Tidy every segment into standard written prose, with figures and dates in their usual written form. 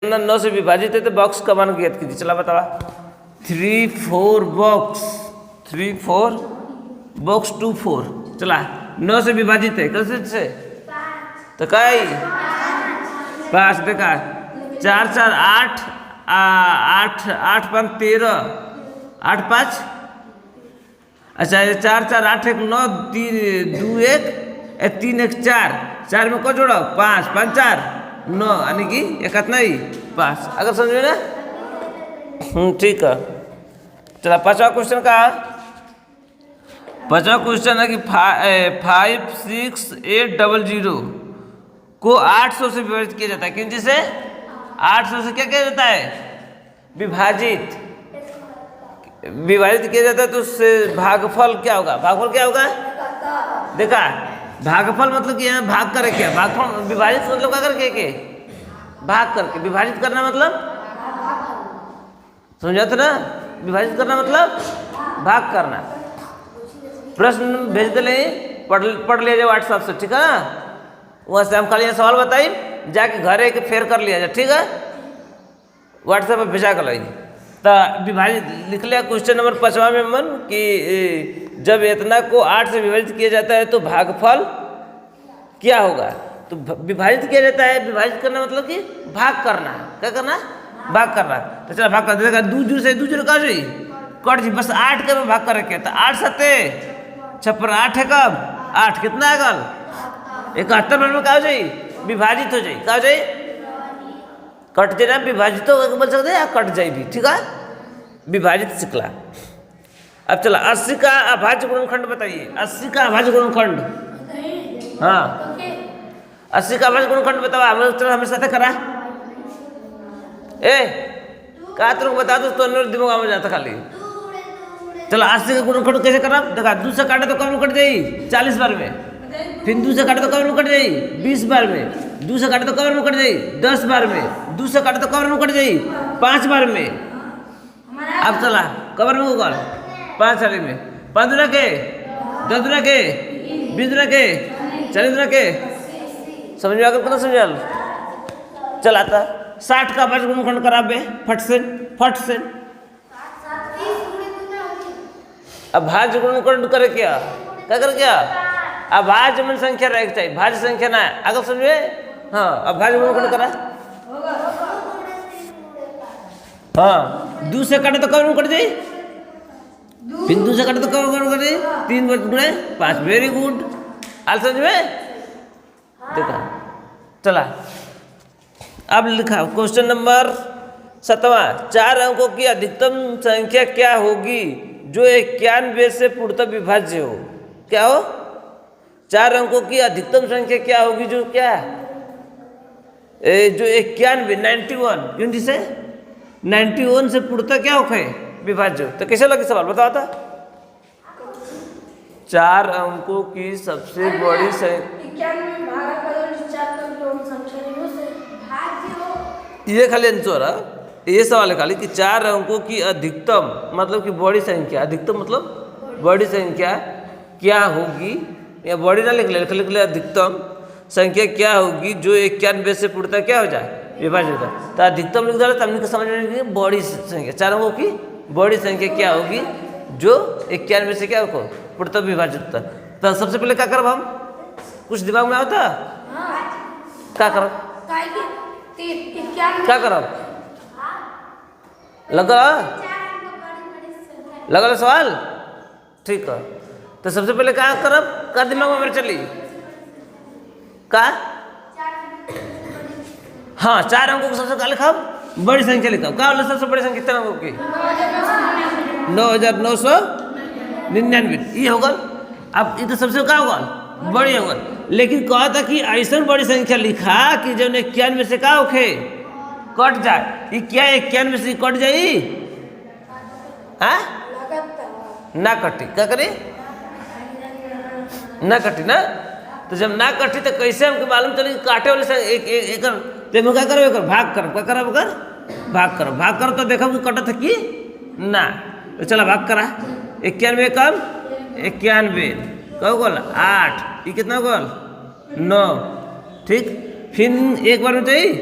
9 से विभाजित है तो बॉक्स का मान ज्ञात कीजिए। चला बतावा 3 4 बॉक्स 3 4 बॉक्स 2 4। चला 9 से विभाजित है कैसे से तो कई 5 देखा 4 4 8 8 8 5 13 8 5 अच्छा 4 4 8 1 9 3 2 1 3 1 4 4 में को जोड़ो 5 5 4 9 यानी कि एक कितना ही 5। अगर समझ में ना ठीक है। चला पांचवा क्वेश्चन का पांचवा क्वेश्चन है कि 5 6 8 0 0 को 800 से विभाजित किया जाता है। किन से 800 से क्या किया जाता है विभाजित विभाजित किया जाता है। तो उससे भागफल क्या होगा भागफल क्या होगा देखा भागफल मतलब कि यहाँ भाग करे क्या भागफल विभाजित मतलब क्या करके के भाग करके विभाजित करना मतलब समझा था ना विभाजित करना मतलब भाग करना। प्रश्न भेज दे पढ़ लिया जाए व्हाट्सएप से ठीक है ना वहाँ से हम खाली यहाँ सवाल बताइए जाके घरे के फेर कर लिया जाए ठीक है व्हाट्सएप पर भेजा कर लाइए। तो विभाजित लिख लिया क्वेश्चन नंबर 5वां में मन कि जब इतना को 8 से विभाजित किया जाता है तो भागफल क्या होगा। तो विभाजित किया जाता है विभाजित करना मतलब कि भाग करना क्या करना भाग करना। तो चला भाग कर देगा 2 0 से 2 0 का जी कट जी बस 8 के में भाग कर रखे तो 8 7 56 8 है कब 8 कितना है कल 71 में क्या हो जाए विभाजित हो जाए क्या हो जाए कट जाए ना विभाजित हो बोल सकते या कट जाए भी ठीक है विभाजित सिखला। अब चला 80 का अभाज्य गुणनखंड बताइए 80 का अभाज्य गुणनखंड हाँ 80 का अभाज्य गुणनखंड बताओ हमें साथ करा ए का तुम बता दो तो दिमाग में जाता खाली। चलो 80 का गुणनखंड कैसे करा देखा 2 से काटे तो कब कट जाए 40 बार में फिर 2 से काटे तो कब कट जाए 20 बार में 2 से काटे तो कब कट जाए 10 बार में 2 से काटे तो कब कट जाए 5 बार में। अब चला कबर में कौन 5 वाले में 5 दुना के 10 दुना के 20 दुना के 40 दुना के समझ में आकर कितना समझ चला था 60 का अभाज्य गुणनखंड करा बे फट से अभाज्य गुणनखंड करे क्या करे क्या अभाज्य में संख्या रहेगी चाहिए भाज्य संख्या ना है अगर समझे हाँ अभाज्य गुणनखंड करा हाँ 2 से काटे तो कब कट जाए फिर 2 से काटे तो कब कट जाए 3 गुणे 5 वेरी गुड आल समझ में देखा। चला अब लिखा क्वेश्चन नंबर 7वां 4 अंकों की अधिकतम संख्या क्या होगी जो 91 से पूर्णतः विभाज्य हो। क्या हो 4 अंकों की अधिकतम संख्या क्या होगी जो क्या जो 91 क्यों जिसे 91 से पूर्णतः क्या हो विभाज्य तो कैसे लगे सवाल बताओ था 4 अंकों की सबसे बड़ी संख्या ये खाली आंसर है ये सवाल है खाली कि 4 अंकों की अधिकतम मतलब कि बड़ी संख्या अधिकतम मतलब बड़ी संख्या क्या होगी या बड़ी ना लिख ले अधिकतम संख्या क्या होगी जो 91 से पूर्णतः क्या हो जाए विभाजित होगा। तो अधिकतम लिख डाला तब समझ में बड़ी संख्या 4 अंकों की बड़ी संख्या क्या होगी जो 91 से क्या होगा पूर्णतः विभाजित होता। तो सबसे पहले क्या करब हम कुछ दिमाग में आता क्या करब क्या करब लगा सवाल ठीक है। तो सबसे पहले क्या करब का दिमाग में मेरे चली का हाँ 4 अंकों को सबसे क्या लिखा बड़ी संख्या लिखा क्या बोले सबसे बड़ी संख्या कितने अंकों की 9999 ये होगा। अब ये तो सबसे क्या होगा बड़ी होगा लेकिन कहा था कि ऐसा बड़ी संख्या लिखा कि जब 91 से क्या होखे कट जाए ये क्या 91 से कट जाए हाँ ना कटी क्या करे ना कटी ना। तो जब ना कटी तो कैसे हमको मालूम चले काटे वाले से एक तो क्या करो एक भाग करो क्या करो भाग करो तो देखो कटा था कि ना। तो चला भाग करा 91 कब 91 कब गोल 8 ये कितना गोल 9 ठीक फिर एक बार में चाहिए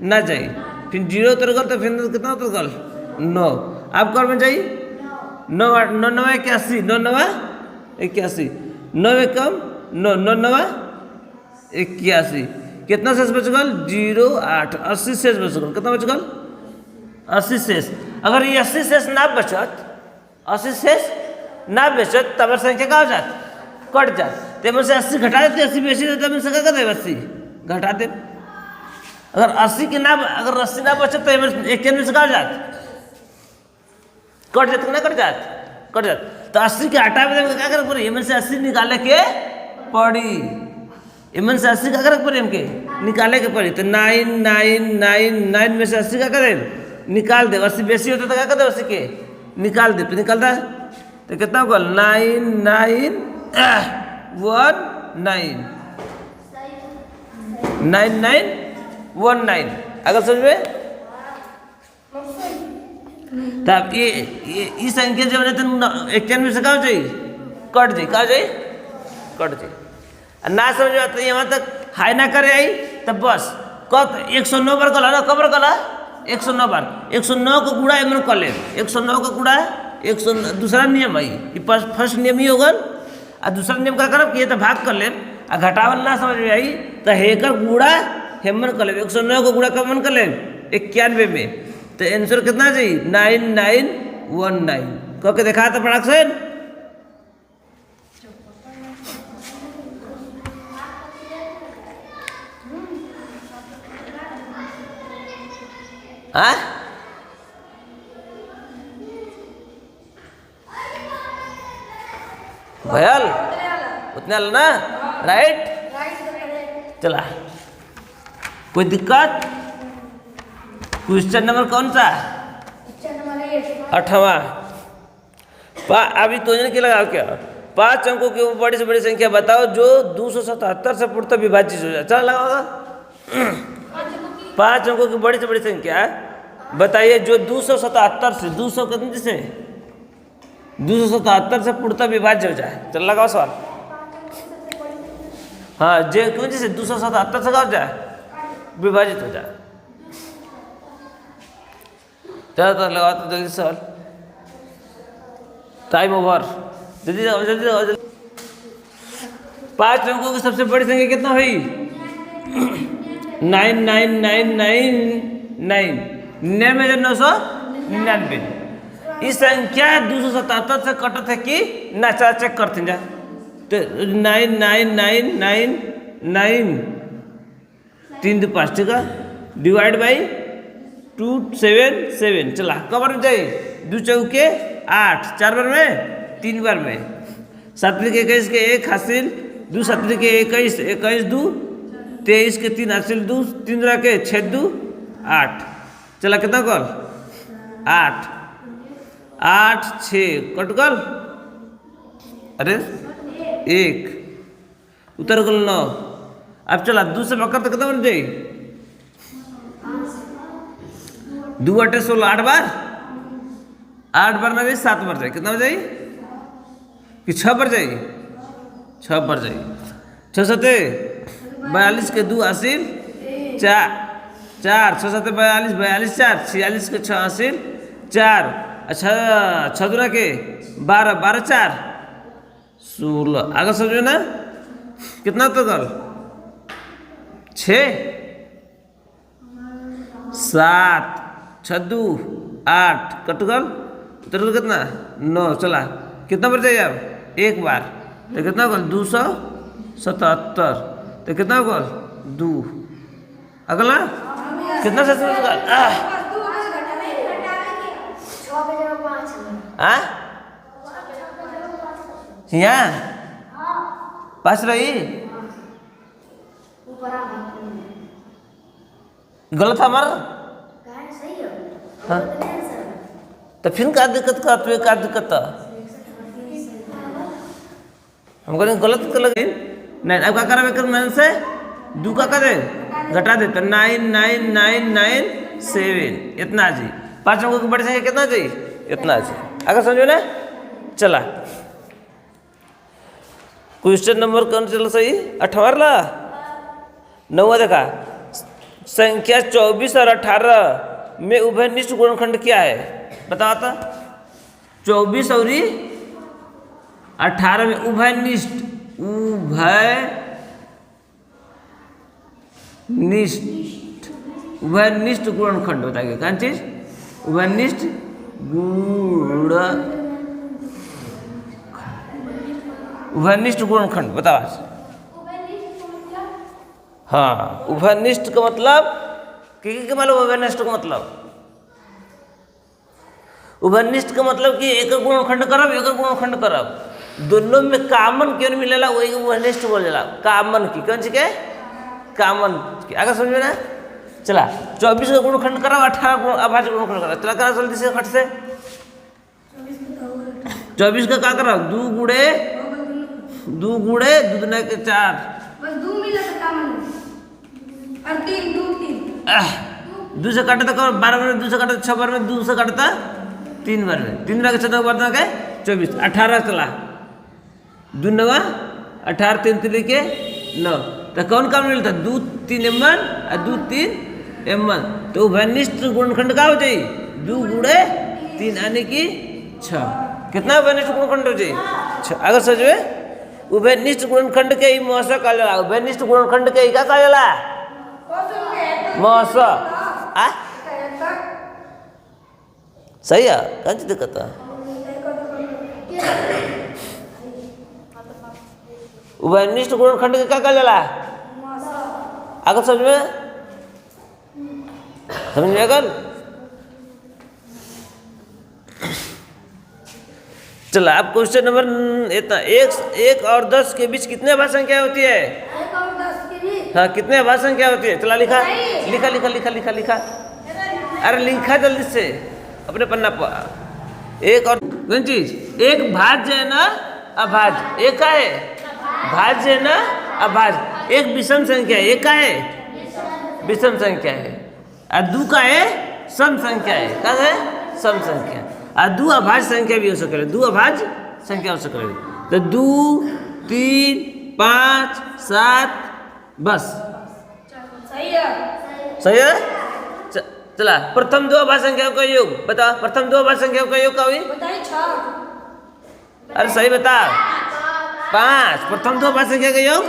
ना चाहिए फिर 0 उतर गल तो फिर कितना उतर गल 9। अब कर में जाइए 9 9 9 81 9 9 81 9 कम 9 9 9 81 कितना शेष बच गल 0 8 80 शेष बच गल। कितना बच गल 80 शेष। अगर ये 80 शेष ना बचत 80 शेष ना बचत तब संख्या का हो जात कट जात। तो से 80 घटा देते 80 बेसी देते मैं क्या कर दे 80 घटा दे। अगर 80 के ना अगर 80 ना बचत तो 91 से का हो जात कट जात ना कट जात कट जात। तो 80 के हटावे देवे क्या करे पड़ी एमन से 80 निकाले के पड़ी एमन से 80 का करे पड़ी हमके निकाले के पड़ी। तो 9 9 9 9 में से 80 का करे निकाल दे। 80 बेसी होता तो क्या कर दे 80 के निकाल दे। निकलता तो कितना होगा 9 9 1 9 9 9 1 9। अगर समझ में तब ये संख्या जब रहते 91 से कहाँ जाइए कट जाइए कहाँ जाइए कट जाइए। ना समझ में आता यहाँ तक हाई ना करे आई तब बस कब 109 बार कला ना कबर कला 109 बार 109 को गुड़ा एमन कर ले 109 का गुड़ा 100 दूसरा नियम है ये फर्स्ट नियम ही होगा। और दूसरा नियम का करब कि ये तो भाग कर ले आ घटावल ना समझ में आई तो हेकर गुड़ा हेमन कर ले 109 को गुड़ा कब मन कर ले 91 में। तो आंसर कितना चाहिए 9919 कह के देखा तो फटाक से हाँ भयल उतने आला ना राइट। चला कोई दिक्कत। क्वेश्चन नंबर कौन सा 8वां। अभी तो के लगाओ क्या 5 अंकों की बड़ी से बड़ी संख्या बताओ जो 277 से पूर्णतः विभाजित हो जाए। चला लगाओगा 5 अंकों की बड़ी से बड़ी संख्या बताइए जो 277 से 200 कितने से 277 से पूर्णतः विभाज्य हो जाए। चल लगाओ सवाल। हाँ जे क्यों से 277 से का हो जाए विभाजित हो जाए। चलो तो लगाओ तो जल्दी सवाल टाइम ओवर जल्दी जाओ जल्दी जाओ जल्दी। 5 अंकों की सबसे बड़ी संख्या कितना हुई 99999 99,999। इस संख्या 277 से कटत है कि ना चार चेक करते जा तो 99999 3 2 5 ठीक है डिवाइड बाई 277। चला कबर में जाइए 2 चौके 8 4 बार में 3 बार में 7 के 21 के 1 हासिल 2 7 के 21 21 2 23 के 3 हासिल 2 3 के 6 2 8। चला कितना कल 8 8 6 कट गल अरे 1 उतर गल 9। अब चला 2 से पकड़ तो कितना बन जाए 2 8 16 8 बार 8 बार ना जाए 7 बार जाए कितना हो जाए कि 6 बार जाए 6 बार जाए 6 7 42 के 2 हासिल 4 4 6 7 42 42 4 46 के 6 हासिल 4 अच्छा 6 दूना के 12 12 4 16। आगे समझो ना कितना तो गल 6 7 6 2 8 कटगल उतर कितना 9। चला कितना बार जाइए अब 1 बार तो कितना गल 277 तो कितना गल 2 अगला कितना से यहाँ 5 रही गलत है हमारा हाँ तो फिर क्या दिक्कत का तो क्या दिक्कत था हमको गलत कर लगे नहीं। अब क्या करा कर मैंने से 2 का करे घटा दे तो 999997 इतना जी 5 अंकों की बड़ी संख्या कितना चाहिए इतना जी। अगर समझो ना चला क्वेश्चन नंबर कौन चला सही 8वां ला 9वां देखा संख्या 24 और 18 में उभयनिष्ठ गुणनखंड क्या है? बताओ तो। 24 और 18 में उभयनिष्ठ गुणनखंड बताइए। कौन चीज? उभयनिष्ठ गुणनखंड बताओ। हाँ, उभयनिष्ठ का मतलब क्या मालूम? उभयनिष्ठ का मतलब कि एक गुणनखंड करब एक गुणनखंड करब दोनों में कामन क्यों मिलेला वही उभयनिष्ठ बोल जाला। कामन की कौन सी के? कामन की। आगे समझ में ना? चला 24 का गुणनखंड करब 18 अभाज्य गुणनखंड करब। चला करा जल्दी से फट से। 24 का क्या करब? 2 गुणे 2 दूना के 4 बस 2 मिला तो कामन और 3 2 3 2 से काटे तो 12 बार में 2 से काटे 6 बार में 2 से काटता 3 बार में 3 के 14 बार के 24 18 चला 2 9 18 3 3 के 9 तो कौन काम मिलता? 2 3 m1 और 2 3 m1 तो उभयनिष्ठ गुणनखंड का हो जाए 2 गुणे 3 यानी कि 6। कितना उभयनिष्ठ गुणनखंड हो जाए? 6। अगर सजवे उभयनिष्ठ गुणनखंड के ही मौसा कहा जाला। उभयनिष्ठ गुणनखंड के ही क्या कहा जाला? मौसा। सही है। कौन सी दिक्कत है? उभयनिष्ठ गुणनखंड के क्या कहा जाला? अगर समझ में अगर चलो आप क्वेश्चन नंबर इतना 1 और 10 के बीच कितने अभाज्य संख्या होती है? 1 और 10 के बीच हाँ, कितने अभाज्य संख्या होती है? चला लिखा लिखा लिखा लिखा लिखा लिखा अरे लिखा जल्दी से अपने पन्ना पर। 1 और कौन चीज? एक भाज्य है ना अभाज्य? एक का है भाज्य है ना अभाज्य? एक विषम संख्या है। एक का है विषम संख्या है और 2 का है सम संख्या है। क्या है? सम संख्या। और 2 अभाज्य संख्या भी हो सके। 2 अभाज्य संख्या हो सके तो 2 3 5 7 बस। सही है। सही है। चला प्रथम 2 अभाज्य संख्याओं का योग बता। प्रथम 2 अभाज्य संख्याओं का योग का हुई? बताइए 6। अरे सही बता। 5। प्रथम 2 अभाज्य संख्या का योग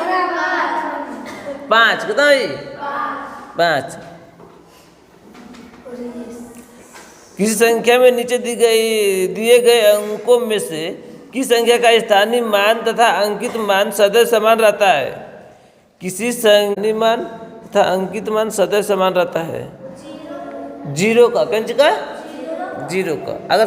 5। कितना हुई? 5। किसी संख्या में नीचे दिए गए अंकों में से किस संख्या का स्थानीय मान तथा अंकित मान सदैव समान रहता है? किसी स्थानीय मान तथा अंकित मान सदैव समान रहता है? 0 का। कौन सा? 0 का। अगर